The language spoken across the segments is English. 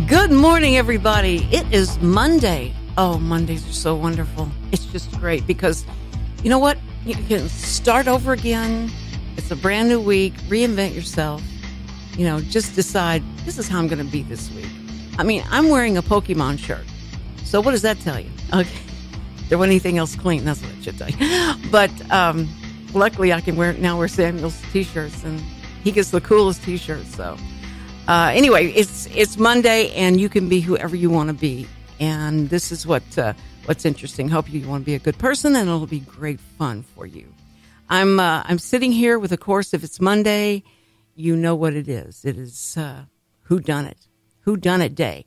Good morning, everybody. It is Monday. Oh, Mondays are so wonderful. It's just great because, you know what? You can start over again. It's a brand new week. Reinvent yourself. You know, just decide, this is how I'm going to be this week. I mean, I'm wearing a Pokemon shirt. So what does that tell you? Okay. There wasn't anything else clean. That's what it should tell you. But luckily, I can wear Samuel's T-shirts, and he gets the coolest T-shirts. So anyway, it's Monday, and you can be whoever you want to be. And this is what's interesting. Hope you want to be a good person, and it'll be great fun for you. I'm sitting here with, of course, if it's Monday, you know what it is. It is Whodunit Day.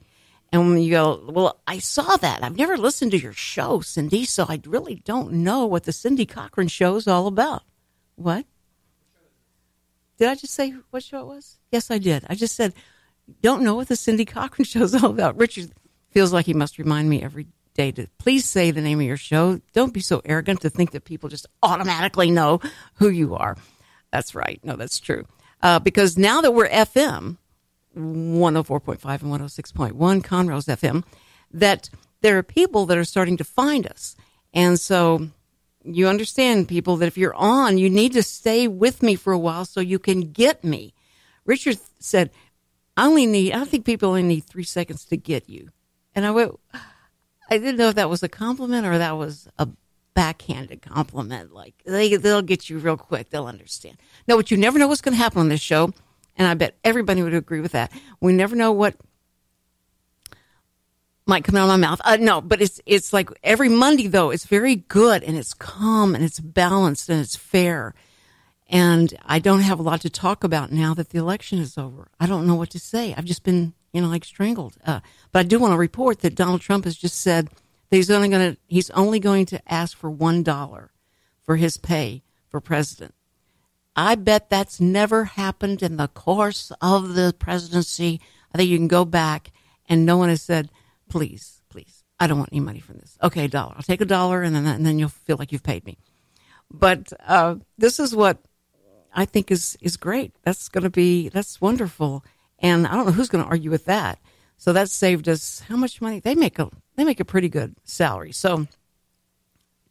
And when you go, well, I saw that. I've never listened to your show, Cindy, so I really don't know what the Cindy Cochran Show is all about. What? Did I just say what show it was? Yes, I did. I just said, don't know what the Cindy Cochran Show is all about. Richard feels like he must remind me every day to please say the name of your show. Don't be so arrogant to think that people just automatically know who you are. That's right. No, that's true. Because now that we're FM, 104.5 and 106.1, Conroe's FM, that there are people that are starting to find us. And so you understand, people, that if you're on, you need to stay with me for a while so you can get me. Richard said, I think people only need 3 seconds to get you. And I went, I didn't know if that was a compliment or that was a backhanded compliment. Like, they'll get you real quick. They'll understand. No, but you never know what's going to happen on this show. And I bet everybody would agree with that. We never know what might come out of my mouth. No, but it's like every Monday, though, it's very good and it's calm and it's balanced and it's fair. And I don't have a lot to talk about now that the election is over. I don't know what to say. I've just been, like strangled. But I do want to report that Donald Trump has just said that he's only going to ask for $1 for his pay for president. I bet that's never happened in the course of the presidency. I think you can go back and no one has said, please, I don't want any money from this. Okay, $1. I'll take $1 and then you'll feel like you've paid me. But this is what I think is great. That's wonderful. And I don't know who's going to argue with that. So that saved us how much money? They make a pretty good salary. So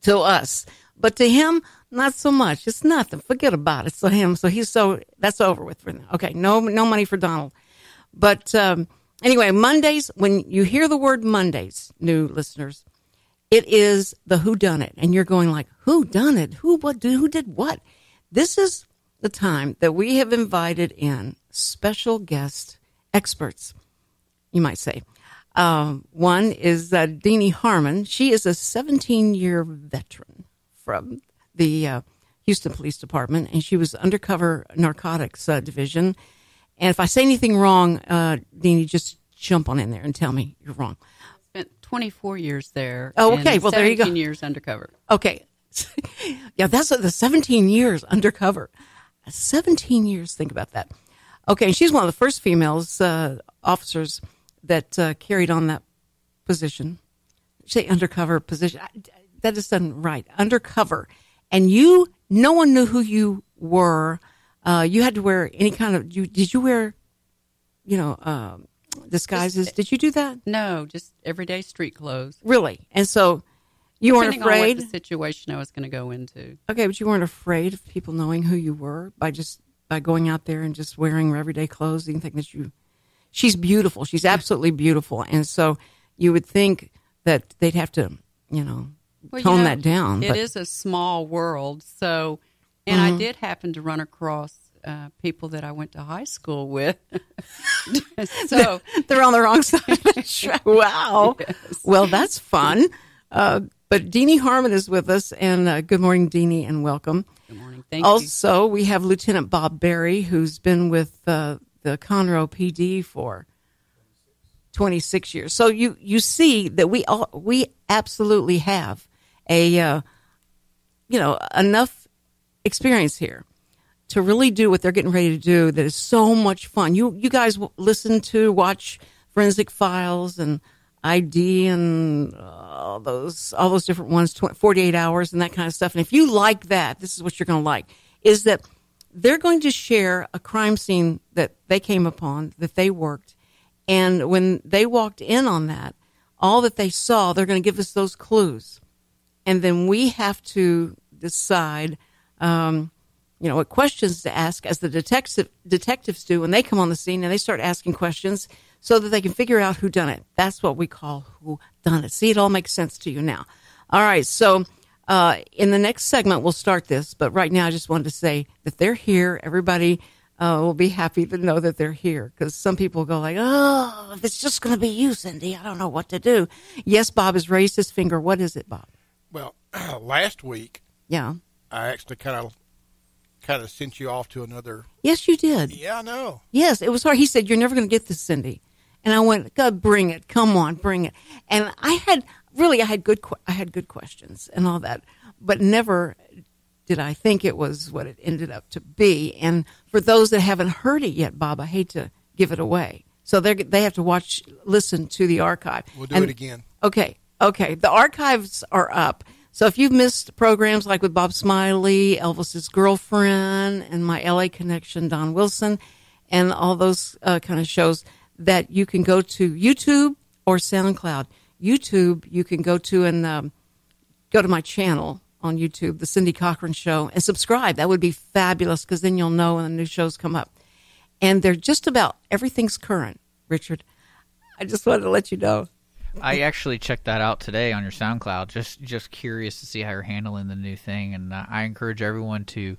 to us, but to him, not so much. It's nothing. Forget about it. So him. So that's over with for now. Okay. No money for Donald. But anyway, Mondays, when you hear the word Mondays, new listeners, it is the whodunit. And you're going like, who done it? Who did what? This is the time that we have invited in special guest experts, you might say. One is Deanie Harmon. She is a 17-year veteran from the Houston Police Department, and she was undercover Narcotics division. And if I say anything wrong, Deanie, just jump on in there and tell me you're wrong. Spent 24 years there. Oh, okay. Well, there you go. 17 years undercover. Okay. Yeah, that's the 17 years undercover. 17 years. Think about that. Okay. And she's one of the first females officers that carried on that position. Say undercover position. That just doesn't right. Undercover. And no one knew who you were. You had to wear any kind of, did you wear, disguises? Did you do that? No, just everyday street clothes. Really? And so you weren't Depending afraid? on what the situation I was going to go into. Okay, but you weren't afraid of people knowing who you were by going out there and just wearing your everyday clothes? You think that she's beautiful. She's absolutely beautiful. And so you would think that they'd have to, tone that down. It is a small world. So, and I did happen to run across people that I went to high school with. So they're on the wrong side of the track. Wow. Yes. Well, that's fun. But Deanie Harmon is with us, and good morning, Deanie, and welcome. Good morning. Thank you. Also, we have Lieutenant Bob Berry, who's been with the Conroe P.D. for 26 years. So you see that we absolutely have enough experience here to really do what they're getting ready to do. That is so much fun. You guys watch Forensic Files and ID and all those different ones, 48 hours and that kind of stuff. And if you like that, this is what you're going to like, is that they're going to share a crime scene that they came upon, that they worked, And when they walked in on that, all that they saw, they're going to give us those clues. And then we have to decide, what questions to ask, as the detectives do when they come on the scene, and they start asking questions so that they can figure out who done it. That's what we call who done it. See, it all makes sense to you now. All right, so in the next segment, we'll start this. But right now, I just wanted to say that they're here. Everybody will be happy to know that they're here, because some people go like, oh, if it's just going to be you, Cindy, I don't know what to do. Yes, Bob has raised his finger. What is it, Bob? Well, last week, yeah, I actually kind of sent you off to another. Yes, you did. Yeah, I know. Yes, it was hard. He said, you're never going to get this, Cindy. And I went, God, bring it. Come on, bring it. And I had good questions and all that, but never did I think it was what it ended up to be. And for those that haven't heard it yet, Bob, I hate to give it away. So they have to listen to the archive. We'll do it again. Okay. The archives are up. So if you've missed programs like with Bob Smiley, Elvis's Girlfriend, and my LA Connection, Don Wilson, and all those kind of shows, that you can go to YouTube or SoundCloud. YouTube, you can go to and go to my channel on YouTube, The Cindy Cochran Show, and subscribe. That would be fabulous, because then you'll know when the new shows come up. And they're just about everything's current, Richard. I just wanted to let you know. I actually checked that out today on your SoundCloud. Just curious to see how you're handling the new thing, and I encourage everyone to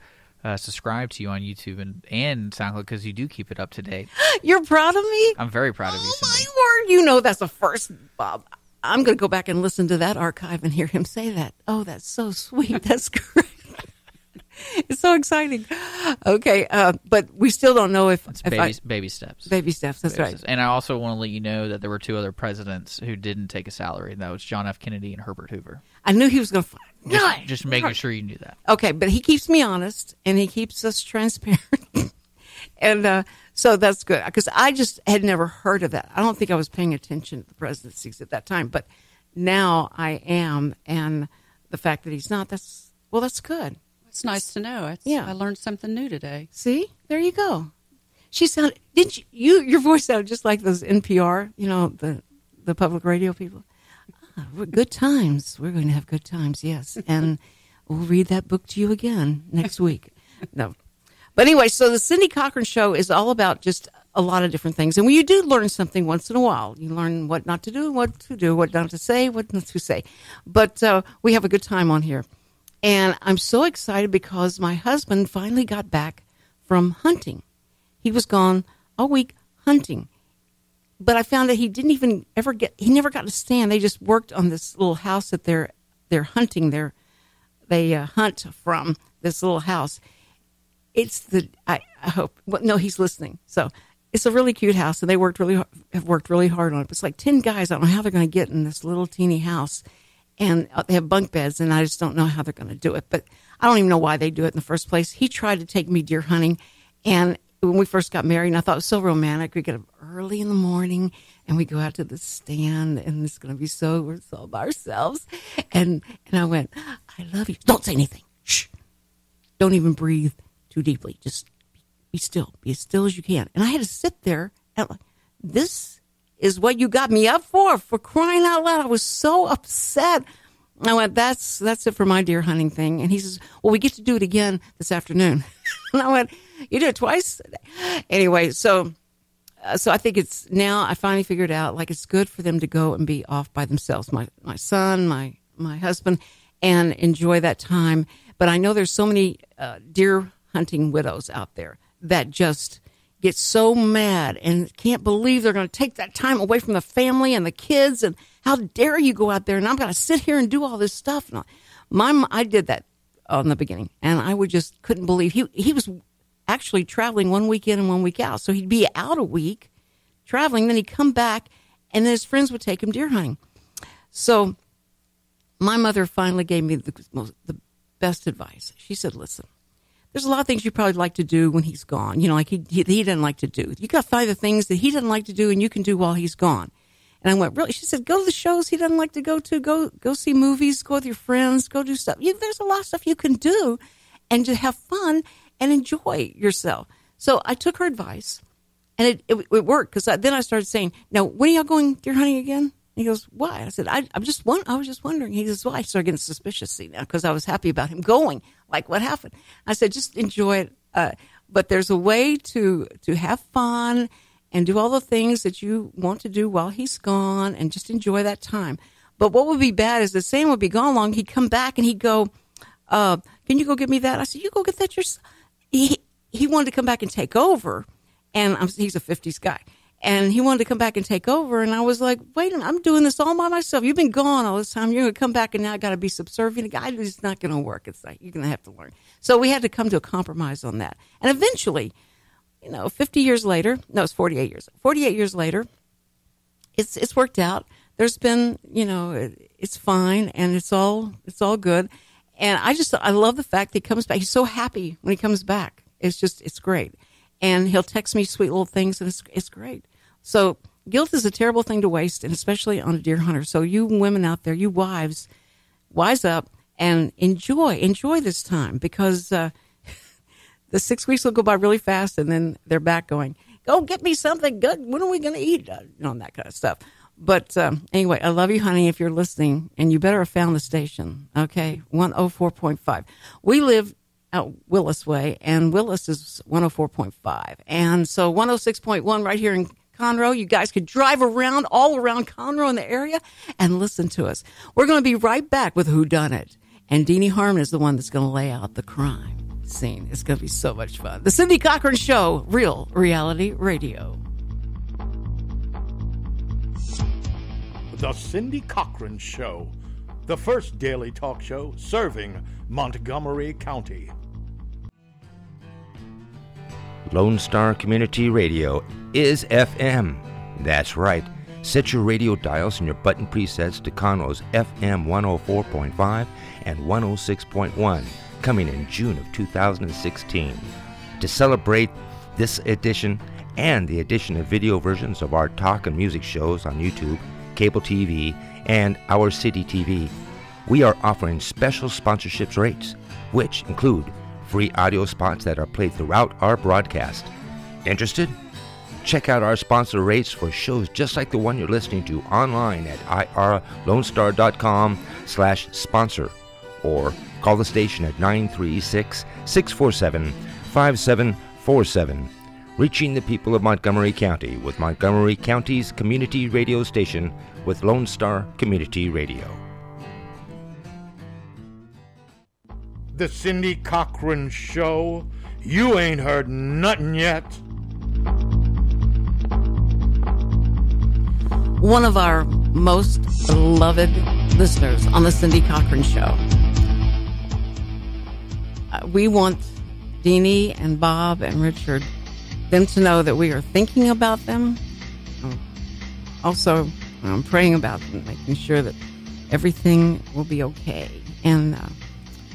subscribe to you on YouTube and SoundCloud, because you do keep it up to date. You're proud of me? I'm very proud of you, Cindy. My word! You know that's a first, Bob. I'm going to go back and listen to that archive and hear him say that. Oh, that's so sweet. That's great. It's so exciting. Okay, but we still don't know if... Baby steps. Baby steps, that's right. And I also want to let you know that there were two other presidents who didn't take a salary. That was John F. Kennedy and Herbert Hoover. I knew he was going to... Just making sure you knew that. Okay, but he keeps me honest, and he keeps us transparent. And so that's good, because I just had never heard of that. I don't think I was paying attention to the presidencies at that time, but now I am, and the fact that he's not, that's good. It's nice to know. I learned something new today. See? There you go. She sounded, didn't you? Your voice sounded just like those NPR, the public radio people. Good times. We're going to have good times, yes. And we'll read that book to you again next week. No. But anyway, so the Cindy Cochran Show is all about just a lot of different things. And when you do learn something once in a while, you learn what not to do, what to do, what not to say, what not to say. But we have a good time on here. And I'm so excited because my husband finally got back from hunting. He was gone a week hunting. But I found that he didn't even he never got to stand. They just worked on this little house that they're hunting. They hunt from this little house. I hope, no, he's listening. So it's a really cute house, and they have worked really hard on it. It's like 10 guys. I don't know how they're going to get in this little teeny house. And they have bunk beds, and I just don't know how they're going to do it. But I don't even know why they do it in the first place. He tried to take me deer hunting, and when we first got married, and I thought it was so romantic. We get up early in the morning, and we go out to the stand, and it's going to be we're all by ourselves. And I went, I love you. Don't say anything. Shh. Don't even breathe too deeply. Just be still. Be as still as you can. And I had to sit there, and this is what you got me up for crying out loud. I was so upset. I went, that's it for my deer hunting thing. And he says, well, we get to do it again this afternoon. And I went, you do it twice? Anyway, so I think it's now I finally figured out, like, it's good for them to go and be off by themselves. My son, my husband, and enjoy that time. But I know there's so many deer hunting widows out there that just get so mad and can't believe they're going to take that time away from the family and the kids, and how dare you go out there, and I'm going to sit here and do all this stuff. And I did that in the beginning, and I couldn't believe he was actually traveling 1 week in and 1 week out. So he'd be out a week traveling, then he'd come back, and then his friends would take him deer hunting. So my mother finally gave me the best advice. She said, listen, there's a lot of things you probably like to do when he's gone. Like he doesn't like to do. You got to find the things that he doesn't like to do and you can do while he's gone. And I went, really? She said, go to the shows he doesn't like to go to. Go see movies. Go with your friends. Go do stuff. There's a lot of stuff you can do and just have fun and enjoy yourself. So I took her advice, And it worked, because then I started saying, now, when are y'all going deer hunting again? He goes, why? I said, I was just wondering. He says, well, I started getting suspicious, see, now, because I was happy about him going. Like, what happened? I said, just enjoy it. But there's a way to have fun and do all the things that you want to do while he's gone, and just enjoy that time. But what would be bad is the Sam would be gone long. He'd come back and he'd go, can you go get me that? I said, you go get that yourself. He wanted to come back and take over. And he's a 50s guy. And he wanted to come back and take over. And I was like, wait a minute, I'm doing this all by myself. You've been gone all this time. You're going to come back and now I got to be subservient. The guy is not going to work. It's like, you're going to have to learn. So we had to come to a compromise on that. And eventually, 50 years later, no, it's 48 years. 48 years later, it's worked out. There's been, it's fine, and it's all good. And I love the fact that he comes back. He's so happy when he comes back. It's great. And he'll text me sweet little things, and it's great. So guilt is a terrible thing to waste, and especially on a deer hunter. So you women out there, you wives, wise up and enjoy this time, because the 6 weeks will go by really fast, and then they're back going, go get me something good. When are we going to eat? And that kind of stuff. But anyway, I love you, honey, if you're listening, and you better have found the station, okay? 104.5. We live out Willis Way, and Willis is 104.5. And so 106.1 right here in Conroe. You guys could drive around, all around Conroe in the area, and listen to us. We're going to be right back with Who Done It. And Deanie Harmon is the one that's going to lay out the crime scene. It's going to be so much fun. The Cindy Cochran Show, Real Reality Radio. The Cindy Cochran Show, the first daily talk show serving Montgomery County. Lone Star Community Radio is FM. That's right. Set your radio dials and your button presets to Conroe's FM 104.5 and 106.1, coming in June of 2016. To celebrate this edition and the addition of video versions of our talk and music shows on YouTube, cable TV, and Our City TV, we are offering special sponsorships rates, which include free audio spots that are played throughout our broadcast. Interested? Check out our sponsor rates for shows just like the one you're listening to online at irlonestar.com/sponsor, or call the station at 936-647-5747. Reaching the people of Montgomery County with Montgomery County's community radio station with Lone Star Community Radio. The Cindy Cochran Show. You ain't heard nothing yet. One of our most beloved listeners on the Cindy Cochran Show. We want Deanie and Bob and Richard, them to know that we are thinking about them. Also, I'm praying about them, making sure that everything will be okay. And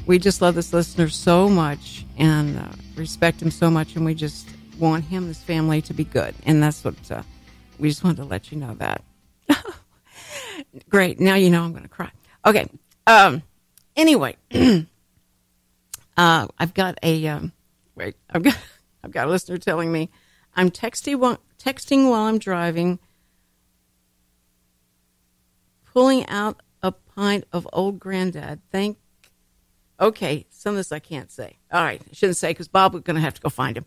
we just love this listener so much and respect him so much, and we just want him and his family to be good. And that's what we just wanted to let you know that. Great. Now you know I'm going to cry. Okay. Anyway, I've got a I've got a listener telling me I'm texting while I'm driving, pulling out a pint of Old Granddad. Okay, some of this I can't say. All right, I shouldn't say because Bob was going to have to go find him.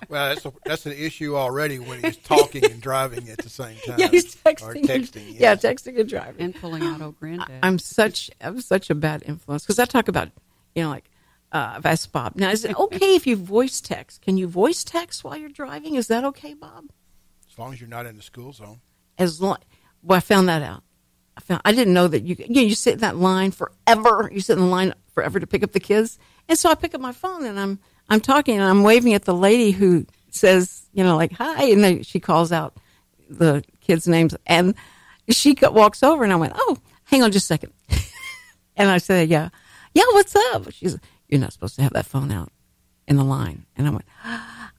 Well, that's an issue already when he's talking and driving at the same time. Yeah, he's texting. Or texting. Yes. Yeah, texting and driving. And pulling out Old Granddad. I'm such a bad influence because I talk about, I've asked Bob. Now, is it okay if you voice text? Can you voice text while you're driving? Is that okay, Bob? As long as you're not in the school zone. Well, I found that out. I didn't know that you sit in that line forever. You sit in the line forever to pick up the kids. And so I pick up my phone and I'm talking and I'm waving at the lady who says, hi. And then she calls out the kids' names. And she walks over and I went, oh, hang on just a second. And I said, yeah, what's up? She's, you're not supposed to have that phone out in the line. And I went,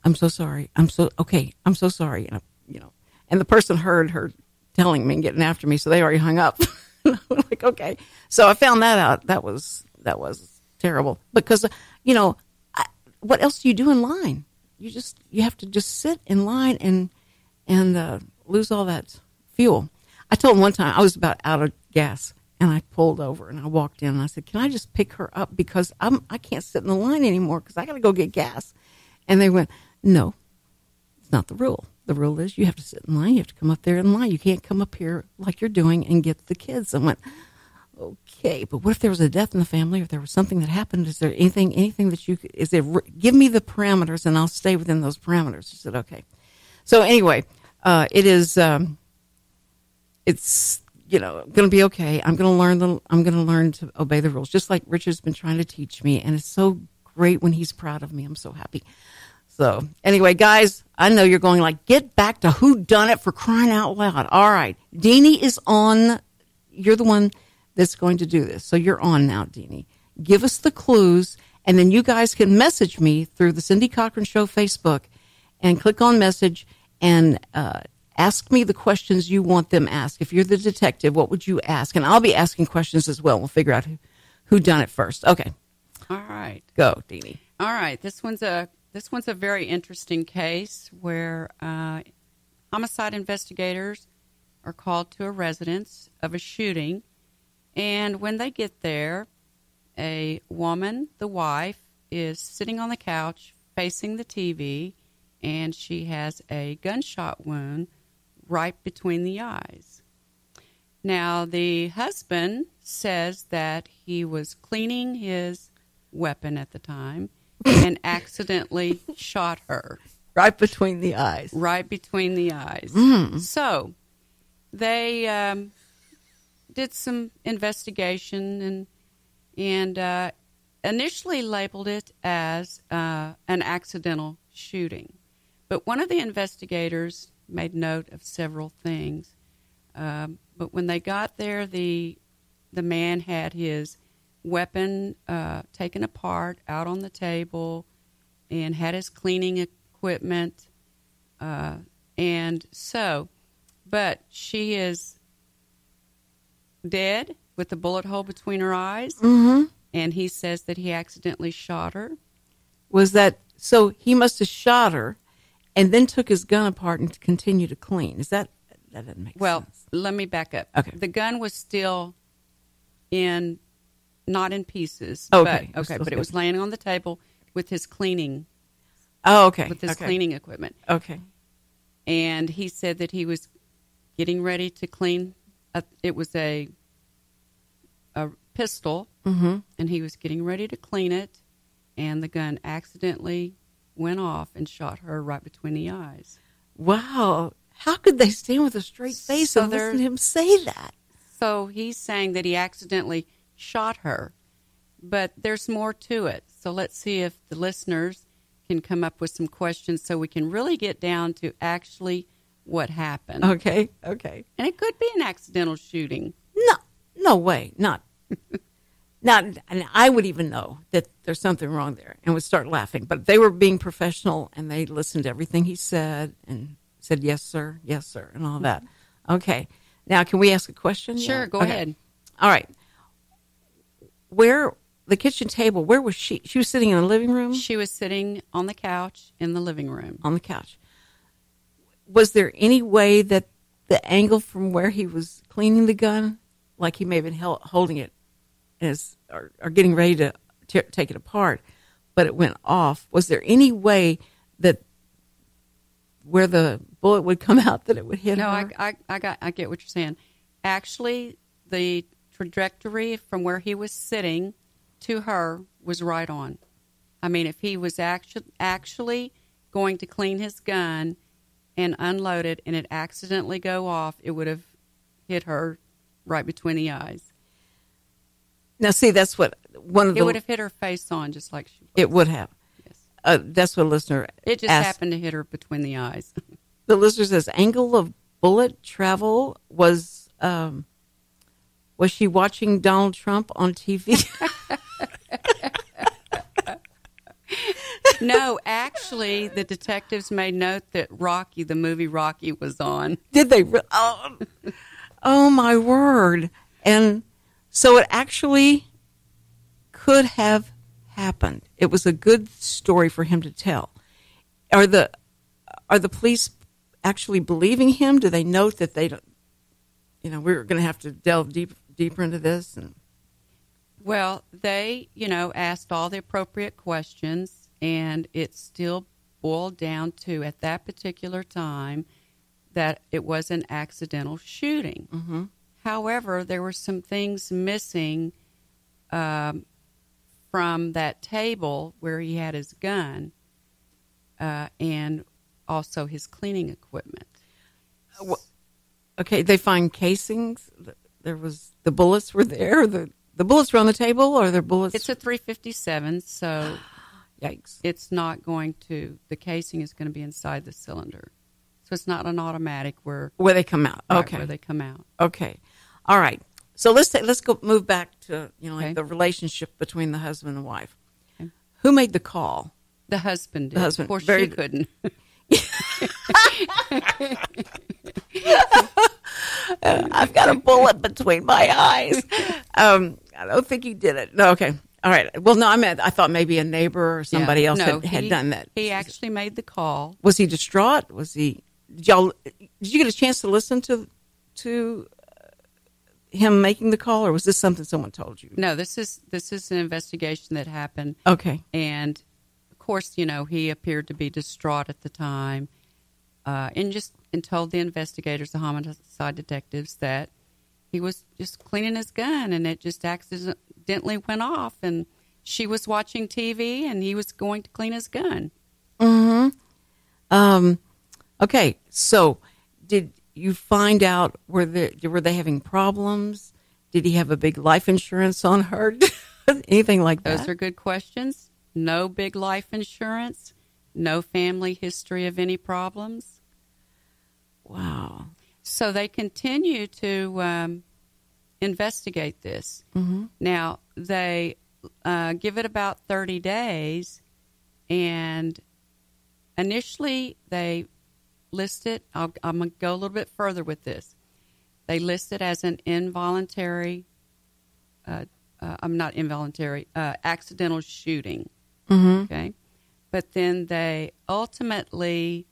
I'm so sorry. I'm so sorry. And, and the person heard her telling me and getting after me, so they already hung up. I'm like, okay. So I found that out. That was terrible because, what else do you do in line? you have to just sit in line and lose all that fuel. I told him one time I was about out of gas, and I pulled over and I walked in and I said, "Can I just pick her up because I can't sit in the line anymore because I got to go get gas?" And they went, "No, it's not the rule. The rule is you have to sit in line. You have to come up there in line. You can't come up here like you're doing and get the kids." I went, "Okay, but what if there was a death in the family? If there was something that happened, is there anything that you could, give me the parameters and I'll stay within those parameters." She said, "Okay." So anyway, it's going to be okay. I'm going to learn to obey the rules, just like Richard's been trying to teach me, and it's so great when he's proud of me. I'm so happy. So anyway, guys, I know you're going like, get back to who done it, for crying out loud. All right, Deanie is on. You're the one that's going to do this, so you're on now, Deanie. Give us the clues, and then you guys can message me through the Cindy Cochran Show Facebook, and click on message and ask me the questions you want them asked. If you're the detective, what would you ask? And I'll be asking questions as well. We'll figure out who done it first. Okay. All right. Go, Deanie. All right. This one's a very interesting case where homicide investigators are called to a residence of a shooting. And when they get there, a woman, the wife, is sitting on the couch facing the TV, and she has a gunshot wound right between the eyes. Now, the husband says that he was cleaning his weapon at the time and accidentally shot her. Right between the eyes. Right between the eyes. So they did some investigation and initially labeled it as an accidental shooting. But one of the investigators made note of several things. But when they got there, the man had his weapon taken apart out on the table and had his cleaning equipment. But she is dead with a bullet hole between her eyes. Mm-hmm. And he says that he accidentally shot her. So he must have shot her and then took his gun apart and continued to clean. That doesn't make sense. Well, let me back up. Okay. The gun was still not in pieces. Okay. But it was laying on the table with his cleaning. Oh, okay. With his cleaning equipment. Okay. And he said that he was getting ready to clean. It was a pistol, mm-hmm. and he was getting ready to clean it, and the gun accidentally went off and shot her right between the eyes. Wow. How could they stand with a straight face and listen to him say that? So he's saying that he accidentally shot her, but there's more to it. So let's see if the listeners can come up with some questions so we can really get down to actually what happened. Okay. And it could be an accidental shooting. No way. Not. And I would even know that there's something wrong there and would start laughing. But they were being professional, and they listened to everything he said and said, yes, sir, and all that. Okay. Now, can we ask a question? Sure, go ahead. All right. Where, the kitchen table, where was she? She was sitting in the living room? She was sitting on the couch in the living room. On the couch. Was there any way that the angle from where he was cleaning the gun, like he may have been holding it or getting ready to take it apart, but it went off, was there any way that where the bullet would come out that it would hit her? I get what you're saying. Actually, the trajectory from where he was sitting to her was right on. I mean, if he was actually going to clean his gun and unload it and it accidentally go off, it would have hit her right between the eyes. Now, see, that's what It would have hit her face on, just like she was. It would have. Yes. That's what a listener It just asked. happened to hit her between the eyes. The listener says, angle of bullet travel was she watching Donald Trump on TV? No, actually, the detectives made note that the movie Rocky was on. Did they? Oh, my word. And so it actually could have happened. It was a good story for him to tell. Are the police actually believing him? Do they note that they don't? We're going to have to delve deeper into this. And well, they asked all the appropriate questions, and it still boiled down to at that particular time that it was an accidental shooting. Mm-hmm. However, there were some things missing from that table where he had his gun, and also his cleaning equipment. Okay, they find casings. There was the bullets were there. The bullets were on the table, or the bullets. It's a .357, so yikes! It's not going to. The casing is going to be inside the cylinder, so it's not an automatic where they come out. Right, Okay, where they come out. Okay, all right. So let's go move back to Okay. like the relationship between the husband and wife. Okay. Who made the call? The husband did. The husband. Of course, Very she good. couldn't. I've got a bullet between my eyes. I don't think he did it. No, okay. All right. Well, no, I thought maybe a neighbor or somebody else had done that. He actually made the call. Was he distraught? Did you get a chance to listen to him making the call, or was this something someone told you? No, this is an investigation that happened. Okay. And of course, he appeared to be distraught at the time, and told the investigators, the homicide detectives, that he was just cleaning his gun and it just accidentally went off, and she was watching TV and he was going to clean his gun. Mm-hmm. Okay. So, did you find out were they having problems? Did he have a big life insurance on her? Anything like that? Those are good questions. No big life insurance. No family history of any problems. Wow. So they continue to investigate this. Mm-hmm. Now, they give it about 30 days, and initially they list it. I'm going to go a little bit further with this. They list it as an involuntary, accidental shooting. Mm-hmm. Okay. But then they ultimately,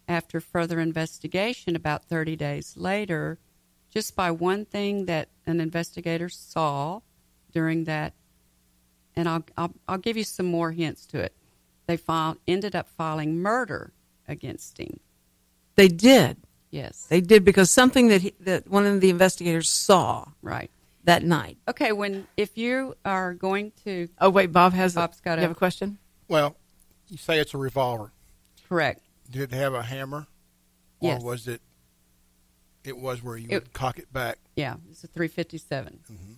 after further investigation about 30 days later, just by one thing that an investigator saw during that, and I'll give you some more hints to it, they ended up filing murder against him. They did. Yes. They did, because something that one of the investigators saw Right. that night. Okay, if you are going to... Oh, wait, Bob's got you have a question? Well, you say it's a revolver. Correct. Did it have a hammer? Or Yes. was it was where you would cock it back? Yeah, it's a .357. Mm-hmm.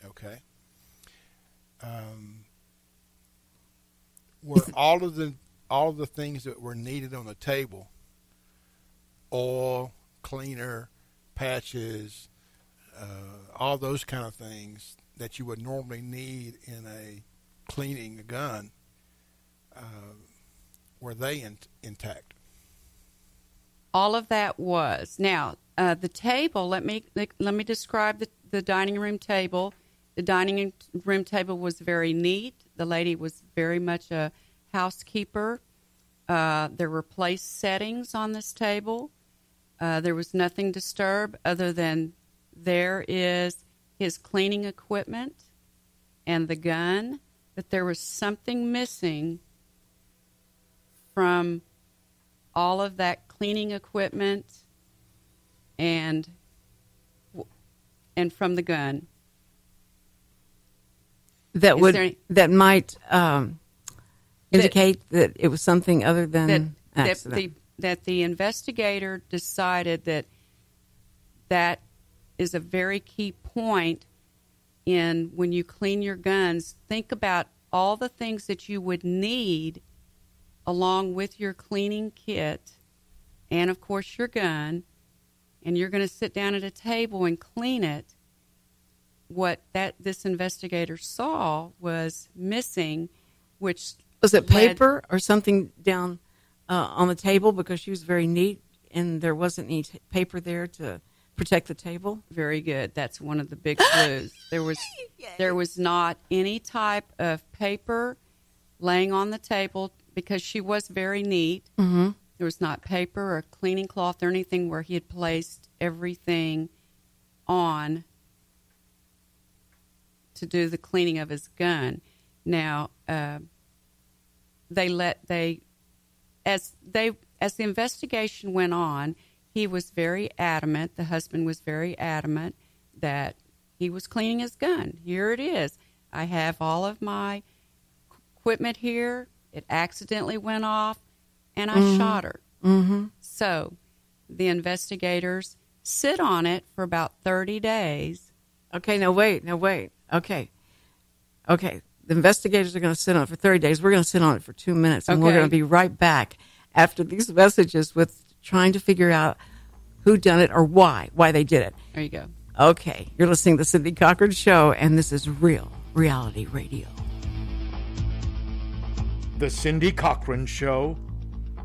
Okay. Were all of the things that were needed on the table, oil, cleaner, patches, all those kind of things that you would normally need in cleaning a gun, were they intact? All of that was. Now, the table, let me describe the dining room table. The dining room table was very neat. The lady was very much a housekeeper. There were place settings on this table. There was nothing disturbed other than there is his cleaning equipment and the gun, but there was something missing from all of that cleaning equipment and from the gun. That might indicate that it was something other than accident. That the investigator decided that is a very key point in when you clean your guns. Think about all the things that you would need along with your cleaning kit and, of course, your gun, and you're going to sit down at a table and clean it. What this investigator saw was missing, which was it paper or something down on the table, because she was very neat and there wasn't any paper there to protect the table? Very good. That's one of the big clues. There was not any type of paper laying on the table because she was very neat. Mm-hmm. There was not paper or cleaning cloth or anything where he had placed everything on to do the cleaning of his gun. Now, as the investigation went on, he was very adamant, the husband was very adamant that he was cleaning his gun. Here it is. I have all of my equipment here. It accidentally went off, and I shot her. Mm-hmm. So the investigators sit on it for about 30 days. Okay, now wait. Okay. The investigators are going to sit on it for 30 days. We're going to sit on it for 2 minutes, and we're Okay. going to be right back after these messages with trying to figure out who done it or why they did it. There you go. Okay, you're listening to the Cindy Cochran Show, and this is Real Reality Radio. The Cindy Cochran Show,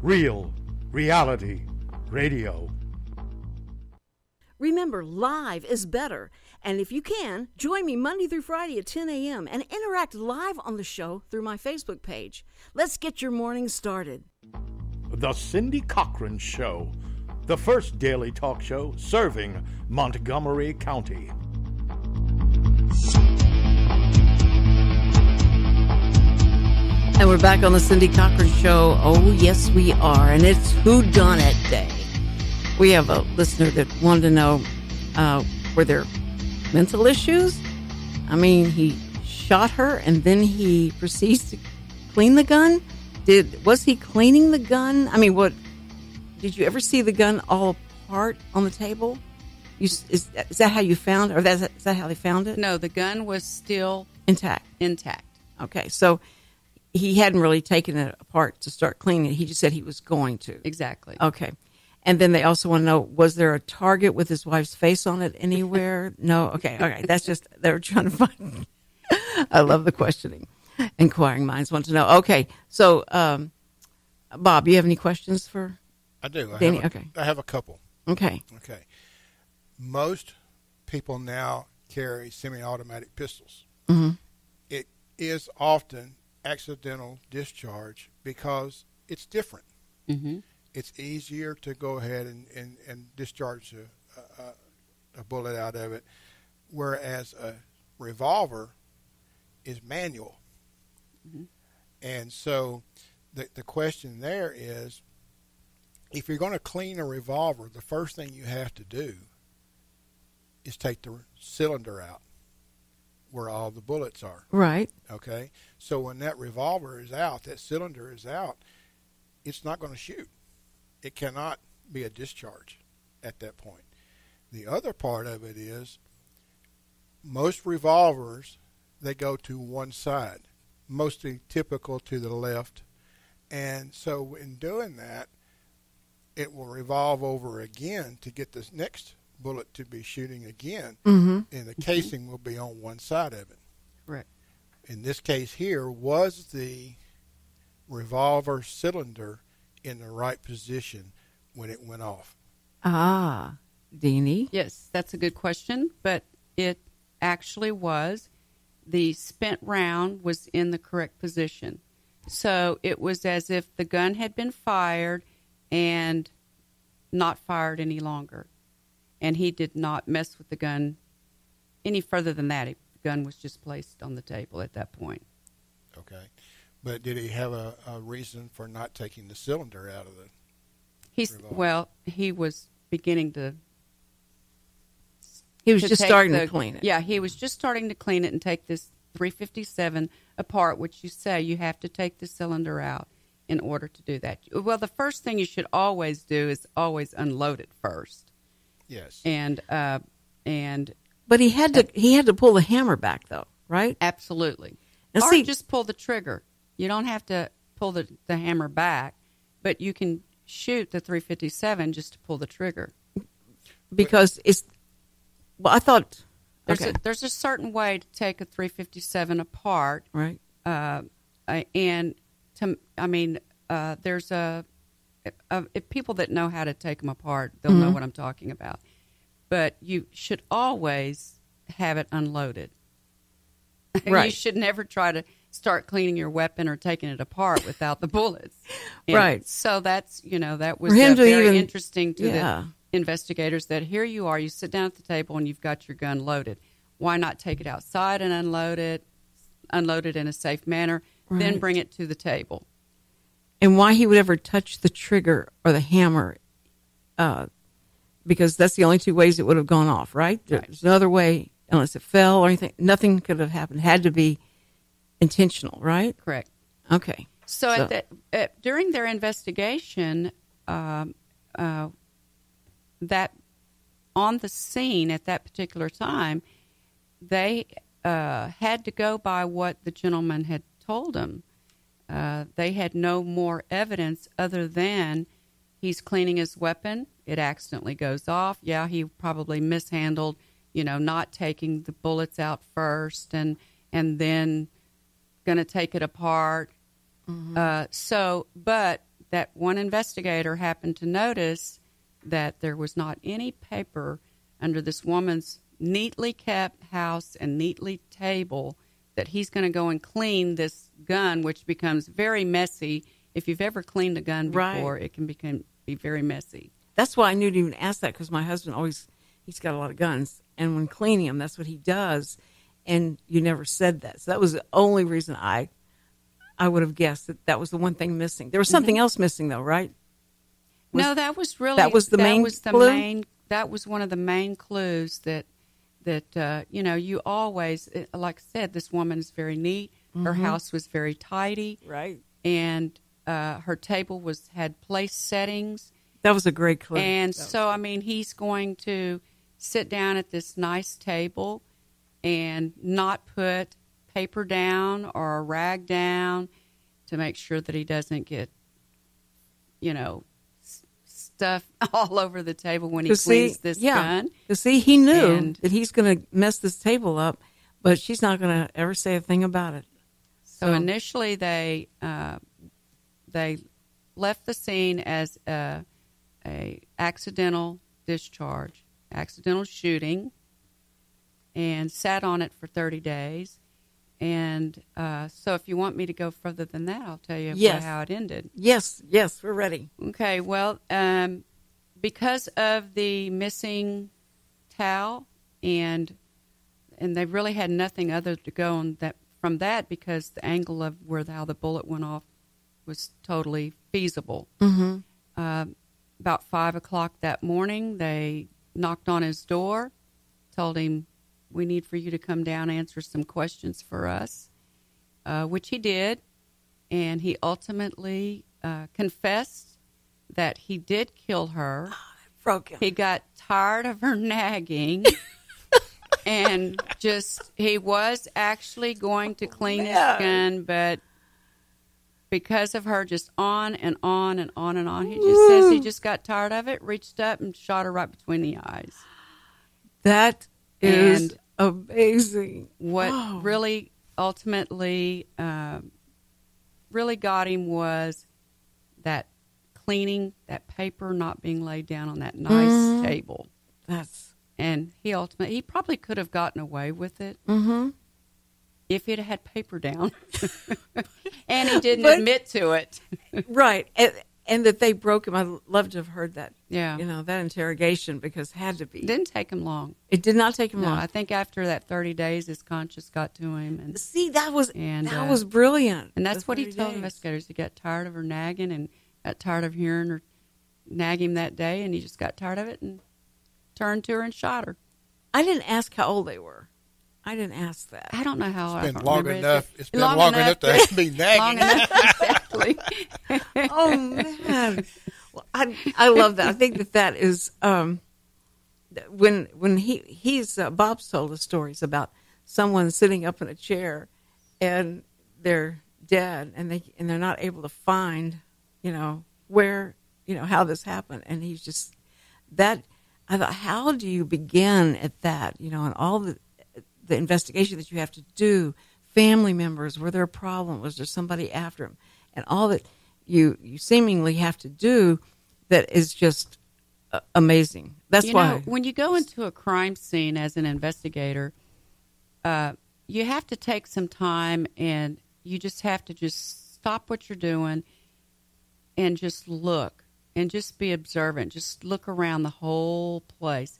Real Reality Radio. Remember, live is better. And if you can, join me Monday through Friday at 10 a.m. and interact live on the show through my Facebook page. Let's get your morning started. The Cindy Cochran Show, the first daily talk show serving Montgomery County. And we're back on the Cindy Cochran Show. Oh, yes, we are. And it's Who Done It Day. We have a listener that wanted to know, were there mental issues? I mean, he shot her and then he proceeds to clean the gun? Was he cleaning the gun? I mean, did you ever see the gun all apart on the table? Is that how you found it? Or is that how they found it? No, the gun was still Intact. Okay, so he hadn't really taken it apart to start cleaning it. He just said he was going to. Exactly. Okay. And then they also want to know, was there a target with his wife's face on it anywhere? No? Okay. All right. That's just, they were trying to find. I love the questioning. Inquiring minds want to know. Okay. So, Bob, you have any questions for I do. Deanie? Okay. I have a couple. Okay. Okay. Most people now carry semi-automatic pistols. Mm-hmm. It is often accidental discharge because it's different. Mm-hmm. It's easier to go ahead and discharge a bullet out of it, whereas a revolver is manual. Mm-hmm. And so the question there is, if you're going to clean a revolver, the first thing you have to do is take the cylinder out where all the bullets are. Right. Okay? So when that revolver is out, that cylinder is out, it's not going to shoot. It cannot be a discharge at that point. The other part of it is most revolvers, they go to one side, mostly typical to the left. And so in doing that, it will revolve over again to get this next bullet to be shooting again. Mm-hmm. And the casing will be on one side of it. Correct. In this case here, was the revolver cylinder in the right position when it went off? Ah, Deanie? Yes, that's a good question, but it actually was. The spent round was in the correct position. So it was as if the gun had been fired and not fired any longer. And he did not mess with the gun any further than that. The gun was just placed on the table at that point. Okay. But did he have a reason for not taking the cylinder out of the revolver? Well, he was beginning to... He was just starting to clean it. Yeah, he was just starting to clean it and take this 357 apart, which you say you have to take the cylinder out in order to do that. Well, the first thing you should always do is always unload it first. Yes. But he had to pull the hammer back, though, right? Absolutely. Now, Or see, just pull the trigger. You don't have to pull the hammer back, but you can shoot the 357 just to pull the trigger. because it's. Well, I thought There's a certain way to take a 357 apart, right. There's if people that know how to take them apart, they'll know what I'm talking about. But you should always have it unloaded. Right. You should never try to start cleaning your weapon or taking it apart without the bullets. And Right. So that's, that was For him to very even- interesting to yeah. the investigators, that here you are, you sit down at the table and you've got your gun loaded. Why not take it outside and unload it in a safe manner, then Right. bring it to the table? And why he would ever touch the trigger or the hammer, because that's the only two ways it would have gone off, right? There's no other way, unless it fell or anything. Nothing could have happened. Had to be intentional, right? Correct. Okay. So during their investigation, that on the scene at that particular time, they had to go by what the gentleman had told them. They had no more evidence other than he's cleaning his weapon. It accidentally goes off. Yeah, he probably mishandled, not taking the bullets out first and then going to take it apart. Mm-hmm. But that one investigator happened to notice that there was not any paper under this woman's neatly kept house and neatly table that he's going to go and clean this gun, which becomes very messy. If you've ever cleaned a gun before, Right. it can be very messy. That's why I knew to even ask that, because my husband he's got a lot of guns. And when cleaning them, that's what he does. And you never said that. So that was the only reason I would have guessed that was the one thing missing. There was something else missing, though, right? No, that was really that was the main clue? That was one of the main clues that you always, like I said, this woman is very neat. Her house was very tidy, Right. and her table had place settings. That was a great clue. And so, he's going to sit down at this nice table and not put paper down or a rag down to make sure that he doesn't get, stuff all over the table when he cleans this gun. See, he knew And- that he's going to mess this table up, but she's not going to ever say a thing about it. So initially, they left the scene as a accidental discharge, accidental shooting, and sat on it for 30 days. And so if you want me to go further than that, I'll tell you how it ended. Yes, we're ready. Okay, well, because of the missing towel, and they really had nothing other to go on from that, because the angle of how the bullet went off was totally feasible. Mm-hmm. About 5 o'clock that morning, they knocked on his door, told him, "We need for you to come down and answer some questions for us," which he did. And he ultimately confessed that he did kill her. Broke him. He got tired of her nagging and he was actually going to clean his gun, but because of her just on and on and on and on, he just says he just got tired of it, reached up and shot her right between the eyes. That is amazing. What really ultimately really got him was that cleaning, that paper not being laid down on that nice table. And he probably could have gotten away with it if he'd had paper down. And he didn't admit to it. Right. And that they broke him. I'd love to have heard that. Yeah. That interrogation, because it had to be. It didn't take him long. It did not take him long. I think after that 30 days, his conscience got to him. And see, that was brilliant. And that's what he 30 told days. investigators. He got tired of her nagging and got tired of hearing her nag him that day, and he just got tired of it and turned to her and shot her. I didn't ask how old they were. I didn't ask that. I don't know how. It's been long enough. It's been long enough to be nagging. Long enough, exactly. Oh man, well, I love that. I think that is when he's Bob's told us stories about someone sitting up in a chair and they're dead and they're not able to find where how this happened, and he's just that. I thought, how do you begin at that? And all the investigation that you have to do, family members, were there a problem? Was there somebody after him? And all that you seemingly have to do that is just amazing. That's why. When you go into a crime scene as an investigator, you have to take some time and you just have to just stop what you're doing and just look and just be observant. Just look around the whole place.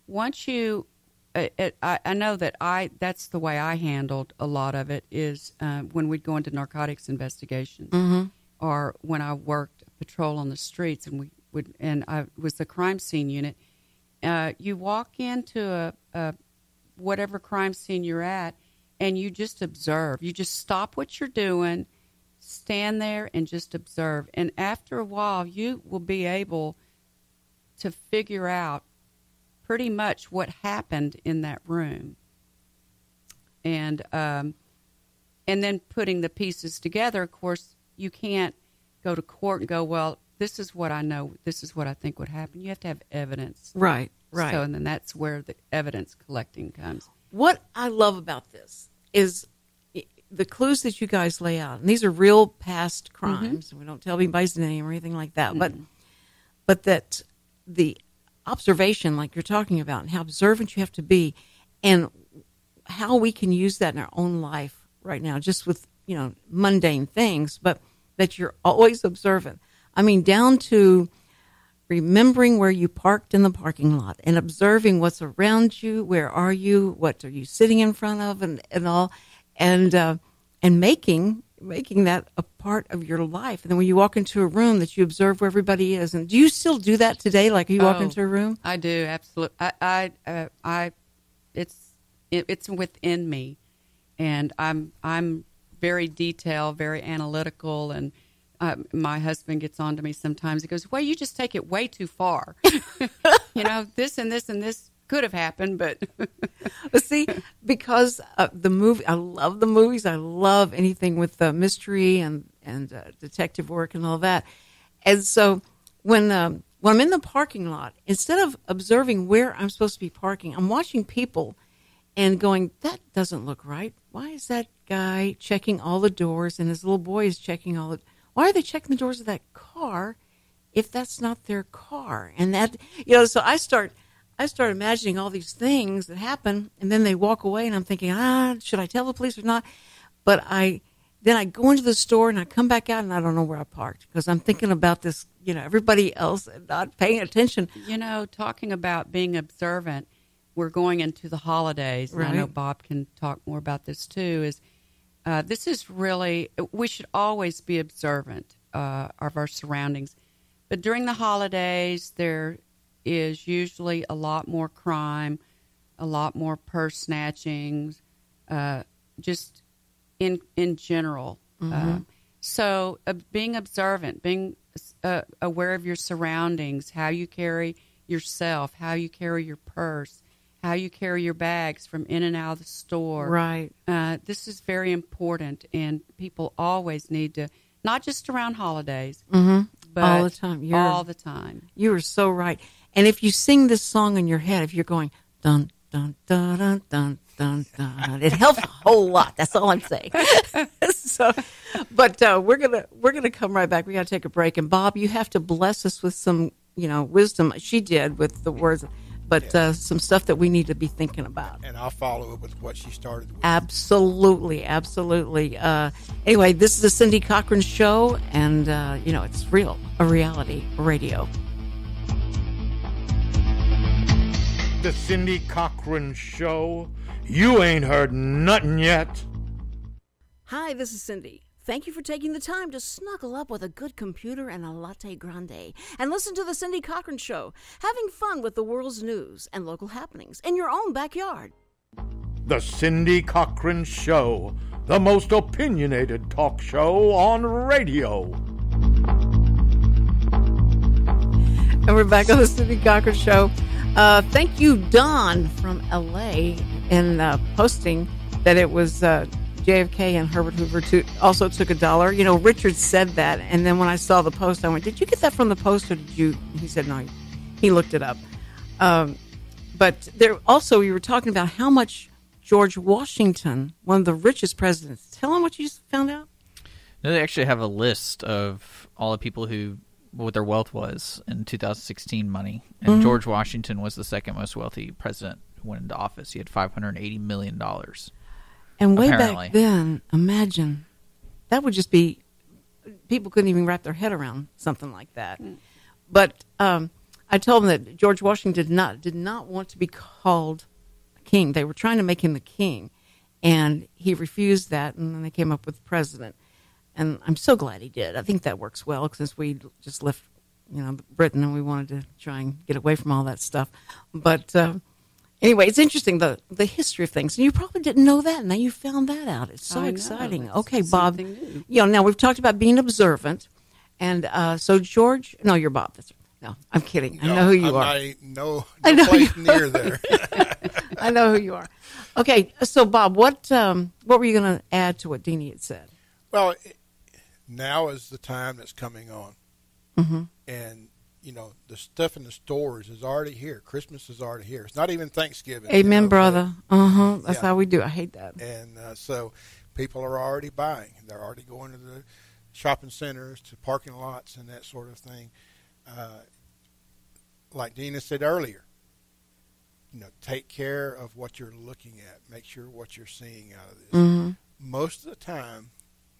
Once you, I know that that's the way I handled a lot of it is when we'd go into narcotics investigations or when I worked patrol on the streets and I was the crime scene unit. You walk into a whatever crime scene you're at, and you just observe. You just stop what you're doing, stand there, and just observe. And after a while, you will be able to figure out pretty much what happened in that room. And then putting the pieces together, of course, you can't go to court and go, well, this is what I know, this is what I think would happen. You have to have evidence. Right. So, and then that's where the evidence collecting comes. What I love about this is the clues that you guys lay out. And these are real past crimes. We don't tell anybody's name or anything like that. But that the observation, like you're talking about, and how observant you have to be, and how we can use that in our own life right now, just with, mundane things, but that you're always observant. I mean, down to remembering where you parked in the parking lot and observing what's around you. Where are you? What are you sitting in front of, and all, and making that a part of your life. And then when you walk into a room, that you observe where everybody is. And do you still do that today? Like you walk into a room? I do, absolutely. It's within me, and I'm very detailed, very analytical, and my husband gets on to me sometimes. He goes, well, you just take it way too far. This and this and this could have happened, but... See, because the movie, I love the movies. I love anything with mystery and detective work and all that. And so when I'm in the parking lot, instead of observing where I'm supposed to be parking, I'm watching people and going, that doesn't look right. Why is that guy checking all the doors and his little boy is checking all the... Why are they checking the doors of that car if that's not their car? And that, so I start imagining all these things that happen, and then they walk away, and I'm thinking, should I tell the police or not? But then I go into the store, and I come back out, and I don't know where I parked because I'm thinking about this, everybody else and not paying attention. Talking about being observant, we're going into the holidays, and right. I know Bob can talk more about this too, this is really, we should always be observant of our surroundings. But during the holidays, there is usually a lot more crime, a lot more purse snatchings, just in general. So being observant, being aware of your surroundings, how you carry yourself, how you carry your purse, how you carry your bags from in and out of the store. Right. This is very important, and people always need to, not just around holidays, but all the time. All the time. You are so right. And if you sing this song in your head, if you're going, dun, dun, dun, dun, dun, dun, dun, it helps a whole lot. That's all I'm saying. But we're gonna come right back. We got to take a break. And Bob, you have to bless us with some, wisdom. She did with the words. But some stuff that we need to be thinking about. And I'll follow up with what she started with. Absolutely. Anyway, this is the Cindy Cochran Show, and, it's real, a reality radio. The Cindy Cochran Show. You ain't heard nothing yet. Hi, this is Cindy. Thank you for taking the time to snuggle up with a good computer and a latte grande and listen to the Cindy Cochran Show, having fun with the world's news and local happenings in your own backyard. The Cindy Cochran Show, the most opinionated talk show on radio. And we're back on the Cindy Cochran Show. Thank you, Don from L.A., in posting that it was... JFK and Herbert Hoover also took $1. Richard said that, and then when I saw the post, I went, did you get that from the post, or did you? He said, no, he looked it up. But there also, we were talking about how much George Washington, one of the richest presidents, tell him what you just found out? No, they actually have a list of all the people what their wealth was in 2016 money. And George Washington was the second most wealthy president who went into office. He had $580 million. And way apparently. back then, imagine that would just be, people couldn't even wrap their head around something like that. But I told them that George Washington did not want to be called king. They were trying to make him the king, and he refused that, and then they came up with president. And I'm so glad he did. I think that works well since we just left, Britain, and we wanted to try and get away from all that stuff. But anyway, it's interesting, the history of things. And you probably didn't know that. Now you found that out. It's so exciting. Okay, Bob. New. Now we've talked about being observant. And so George, no, you're Bob. No, I'm kidding. No, I know who you are. I know place near there. I know who you are. Okay, so Bob, what were you going to add to what Deanie had said? Well, now is the time that's coming on. Mm-hmm. And, the stuff in the stores is already here. Christmas is already here. It's not even Thanksgiving. Amen, brother. That's how we do. I hate that. And so people are already buying. They're already going to the shopping centers, to parking lots, and that sort of thing. Like Dina said earlier, take care of what you're looking at. Make sure what you're seeing out of this. Mm-hmm. Most of the time,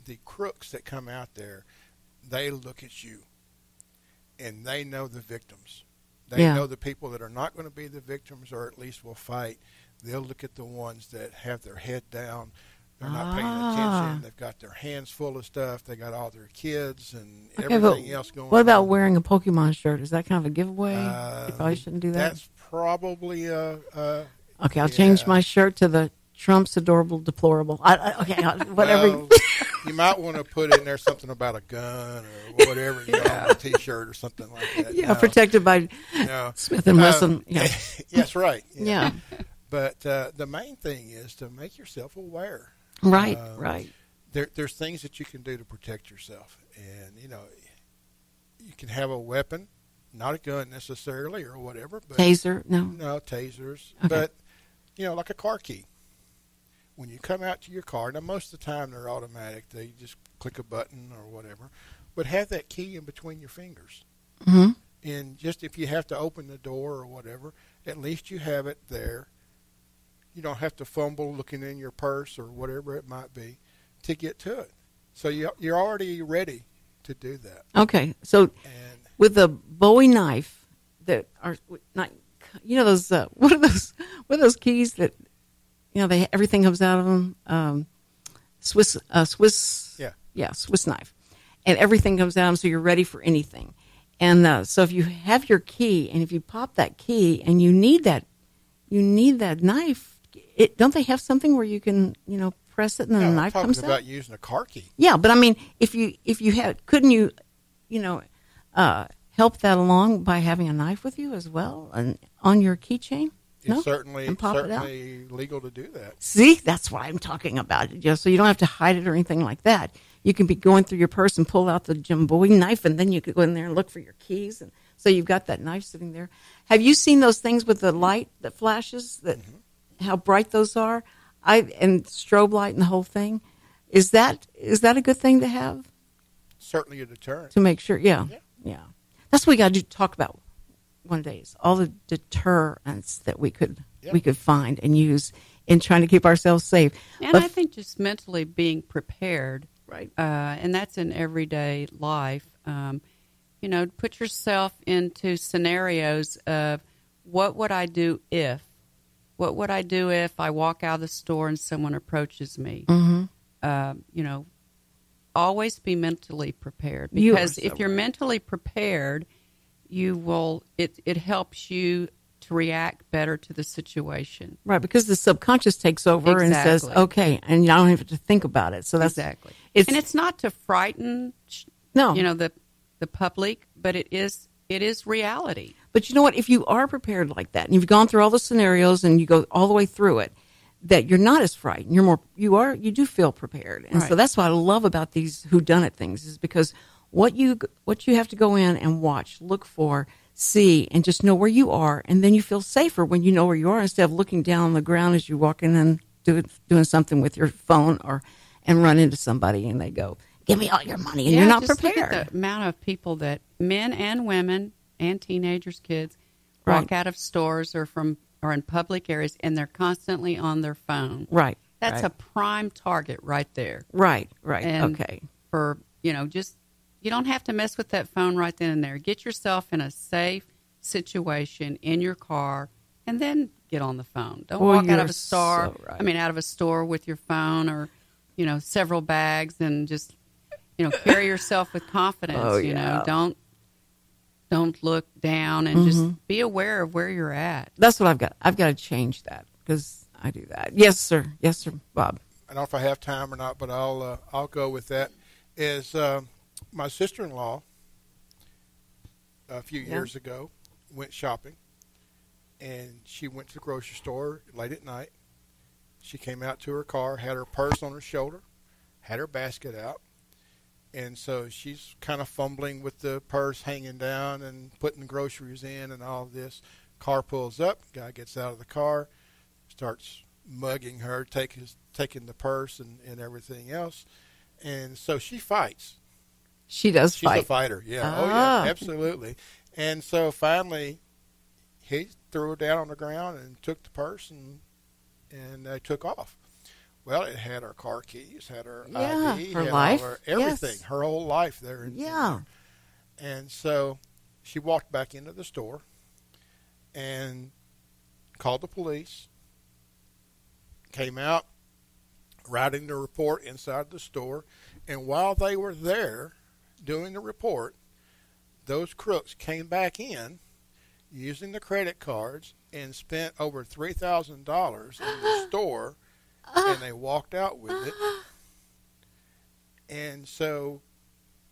the crooks that come out there, they look at you, and they know the victims. They know the people that are not going to be the victims, or at least will fight. They'll look at the ones that have their head down. They're not paying attention. They've got their hands full of stuff. They got all their kids and everything else going on. What about wearing a Pokemon shirt? Is that kind of a giveaway? You probably shouldn't do that. That's probably okay, I'll change my shirt to the Trump's adorable deplorable. Whatever. Well, you might want to put in there something about a gun or whatever, on a T-shirt or something like that. Yeah, protected by Smith & Wesson. That's right. Yeah. But the main thing is to make yourself aware. Right. There's things that you can do to protect yourself. And, you can have a weapon, not a gun necessarily or whatever. But, taser? No, tasers. Okay. But, like a car key. When you come out to your car, now most of the time they're automatic. They just click a button or whatever. But have that key in between your fingers. Mm-hmm. And just if you have to open the door or whatever, at least you have it there. You don't have to fumble looking in your purse or whatever it might be to get to it. So you're already ready to do that. Okay, so with a Bowie knife that are not, those what are those keys that everything comes out of them? Swiss Swiss knife, and everything comes out of them, so you're ready for anything. And so if you have your key, and if you pop that key, and you need that knife. Don't they have something where you can, press it and then the knife comes out? I'm talking about using a car key. Yeah, but I mean, if you had, couldn't you, help that along by having a knife with you as well and on your keychain? It's certainly legal to do that. See, that's what I'm talking about. So you don't have to hide it or anything like that. You can be going through your purse and pull out the Jim Bowie knife, and then you could go in there and look for your keys, and so you've got that knife sitting there. Have you seen those things with the light that flashes? How bright those are, and strobe light and the whole thing. Is that a good thing to have? Certainly a deterrent. To make sure, yeah. That's what we got to talk about one day. Is all the deterrents that we could find and use in trying to keep ourselves safe. And I think just mentally being prepared, right? And that's in everyday life. Put yourself into scenarios of what would I do if. What would I do if I walk out of the store and someone approaches me? Mm-hmm. Always be mentally prepared, because if you're mentally prepared, you will. It helps you to react better to the situation. Right, because the subconscious takes over and says, "Okay," and I don't have to think about it. So that's exactly. And it's not to frighten, the public, but it is reality. But you know what? If you are prepared like that, and you've gone through all the scenarios, and you go all the way through it, that you're not as frightened. You do feel prepared, and so that's what I love about these whodunit things, is because what you have to go in and watch, look for, see, and just know where you are, and then you feel safer when you know where you are instead of looking down on the ground as you're walking and doing something with your phone and run into somebody and they go, "Give me all your money," and you're not prepared. Look at the amount of people that men and women and teenagers, kids, walk out of stores or in public areas, and they're constantly on their phone. Right. That's a prime target right there. Right. And okay. For, just, you don't have to mess with that phone right then and there. Get yourself in a safe situation in your car and then get on the phone. Don't walk out of a store. So right. Out of a store with your phone or, several bags and just, carry yourself with confidence. Oh, yeah. Don't look down and just be aware of where you're at. That's what I've got. I've got to change that because I do that. Yes, sir, Bob. I don't know if I have time or not, but I'll go with that. Is my sister-in-law a few years ago went shopping, and she went to the grocery store late at night. She came out to her car, had her purse on her shoulder, had her basket out, and so she's kind of fumbling with the purse hanging down and putting the groceries in and all of this. Car pulls up, guy gets out of the car, starts mugging her, taking the purse and everything else. And so she fights. She does fight. She's a fighter, yeah. Oh, yeah, absolutely. And so finally, he threw her down on the ground and took the purse and took off. Well, it had her car keys, had her ID, her had life, all everything, her whole life there. In there. And so she walked back into the store and called the police, came out, writing the report inside the store, and while they were there doing the report, those crooks came back in using the credit cards and spent over $3,000 in the store, and they walked out with it. And so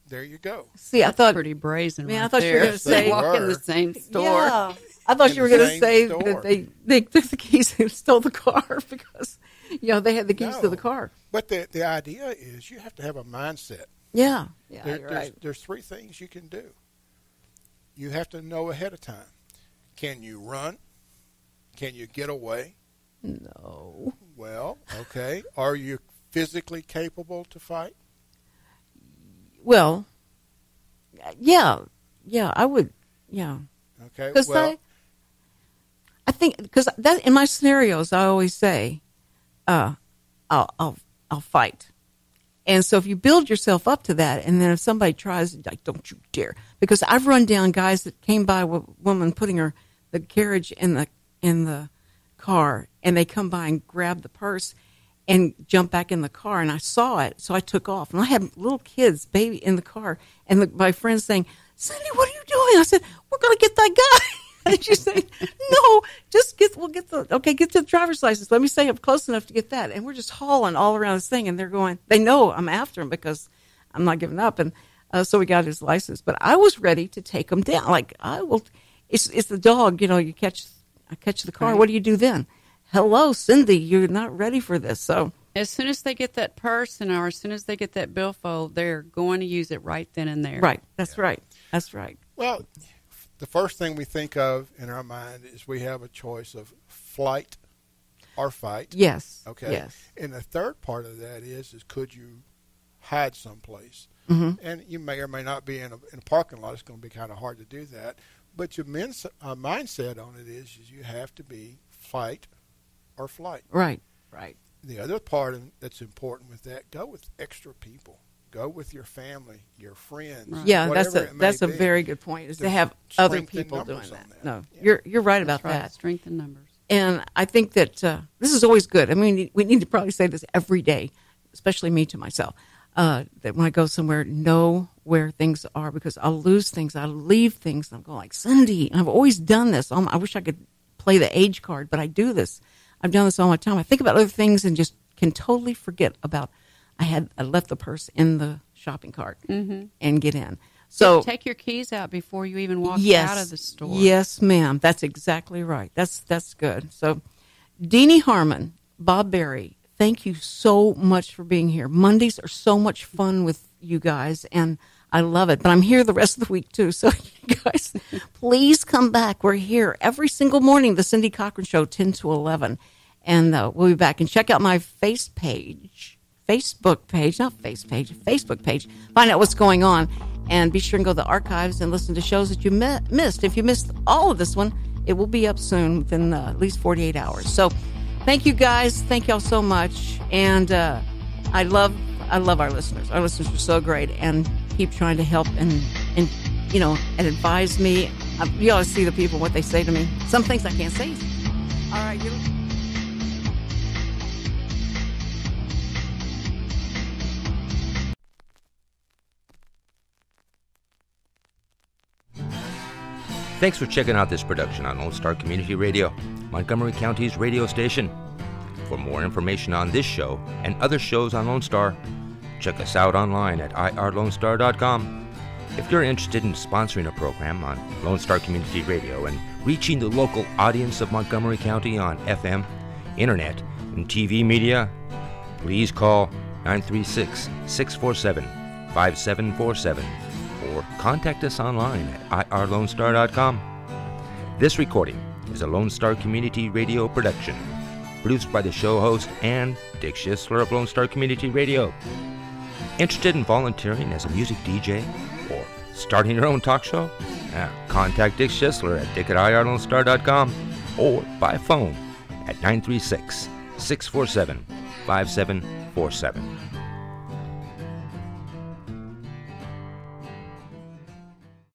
there you go. See, I thought pretty brazen. Man, right I thought there. you were going to say walk in the same store. Yeah, I thought you were going to say that they took the keys and stole the car because they had the keys to the car. But the idea is you have to have a mindset. Yeah, you're right. There's three things you can do. You have to know ahead of time. Can you run? Can you get away? No. Well, okay. Are you physically capable to fight? Well, yeah, I would, yeah. Okay. Because I think because that in my scenarios I always say, I'll fight. And so if you build yourself up to that, and then if somebody tries, like, don't you dare, because I've run down guys that came by with a woman putting the carriage in the car, and they come by and grab the purse and jump back in the car, and I saw it, so I took off. And I had little kids, baby, in the car, and my friends saying, Cindy, what are you doing? I said, we're going to get that guy. And she's saying, no, just get the driver's license. Let me say I'm close enough to get that. And we're just hauling all around this thing, and they're going, they know I'm after him because I'm not giving up. And so we got his license. But I was ready to take him down. Like, I will, it's the dog, I catch the car. Right. What do you do then? Hello, Cindy, you're not ready for this. So as soon as they get that purse or as soon as they get that billfold, they're going to use it right then and there. Right. That's right. That's right. Well, the first thing we think of in our mind is we have a choice of flight or fight. Yes. Okay. Yes. And the third part of that is could you hide someplace? Mm-hmm. And you may or may not be in a parking lot. It's going to be kind of hard to do that. But your mindset on it is you have to be fight or flight. Right. Right. The other part that's important with that, go with extra people. Go with your family, your friends. Right. Yeah, that's a very good point. Is to have other people doing that. No, yeah. You're right about that. Strength in numbers. And I think that this is always good. I mean, we need to probably say this every day, especially me to myself. That when I go somewhere, know where things are, because I'll lose things, I'll leave things, and I'm going like, Cindy, and I've always done this. I wish I could play the age card, but I do this. I've done this all my time. I think about other things and just can totally forget about. I left the purse in the shopping cart and get in. So take your keys out before you even walk out of the store. Yes, ma'am. That's exactly right. That's good. So, Deanie Harmon, Bob Berry, thank you so much for being here. Mondays are so much fun with you guys, and I love it. But I'm here the rest of the week, too. So, you guys, please come back. We're here every single morning, the Cindy Cochran Show, 10 to 11. And we'll be back. And check out my Facebook page. Find out what's going on. And be sure and go to the archives and listen to shows that you missed. If you missed all of this one, it will be up soon within at least 48 hours. So Thank you guys. Thank y'all so much. And I love our listeners. Our listeners are so great and keep trying to help and advise me. You always see the people, what they say to me. Some things I can't say. All right, Thanks for checking out this production on Lone Star Community Radio, Montgomery County's radio station. For more information on this show and other shows on Lone Star, check us out online at irlonestar.com. If you're interested in sponsoring a program on Lone Star Community Radio and reaching the local audience of Montgomery County on FM, internet, and TV media, please call 936-647-5747 or contact us online at irlonestar.com. This recording is a Lone Star Community Radio production, produced by the show host and Dick Schissler of Lone Star Community Radio. Interested in volunteering as a music DJ or starting your own talk show? Contact Dick Schissler at dick@irlonestar.com or by phone at 936-647-5747.